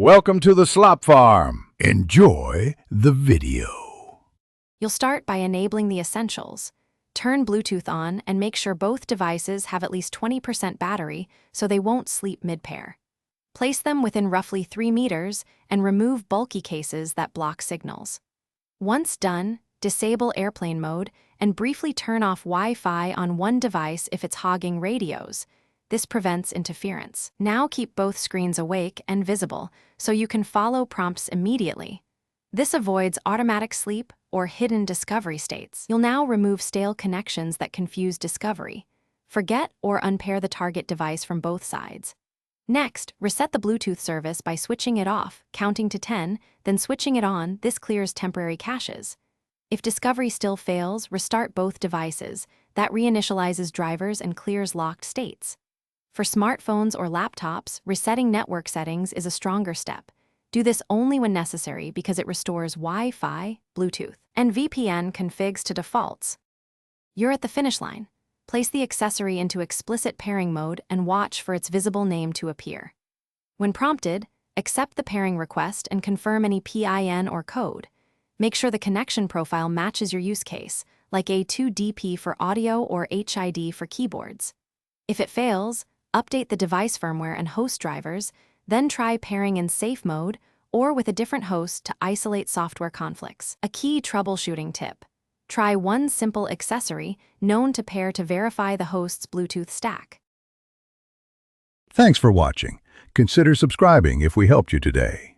Welcome to the Slop Farm. Enjoy the video. You'll start by enabling the essentials. Turn Bluetooth on and make sure both devices have at least 20% battery so they won't sleep mid-pair. Place them within roughly 3 meters and remove bulky cases that block signals. Once done, disable airplane mode and briefly turn off Wi-Fi on one device if it's hogging radios. This prevents interference. Now keep both screens awake and visible so you can follow prompts immediately. This avoids automatic sleep or hidden discovery states. You'll now remove stale connections that confuse discovery. Forget or unpair the target device from both sides. Next, reset the Bluetooth service by switching it off, counting to 10, then switching it on. This clears temporary caches. If discovery still fails, restart both devices. That reinitializes drivers and clears locked states. For smartphones or laptops, resetting network settings is a stronger step. Do this only when necessary because it restores Wi-Fi, Bluetooth, and VPN configs to defaults. You're at the finish line. Place the accessory into explicit pairing mode and watch for its visible name to appear. When prompted, accept the pairing request and confirm any PIN or code. Make sure the connection profile matches your use case, like A2DP for audio or HID for keyboards. If it fails, update the device firmware and host drivers, then try pairing in safe mode or with a different host to isolate software conflicts. A key troubleshooting tip: try one simple accessory known to pair to verify the host's Bluetooth stack. Thanks for watching. Consider subscribing if we helped you today.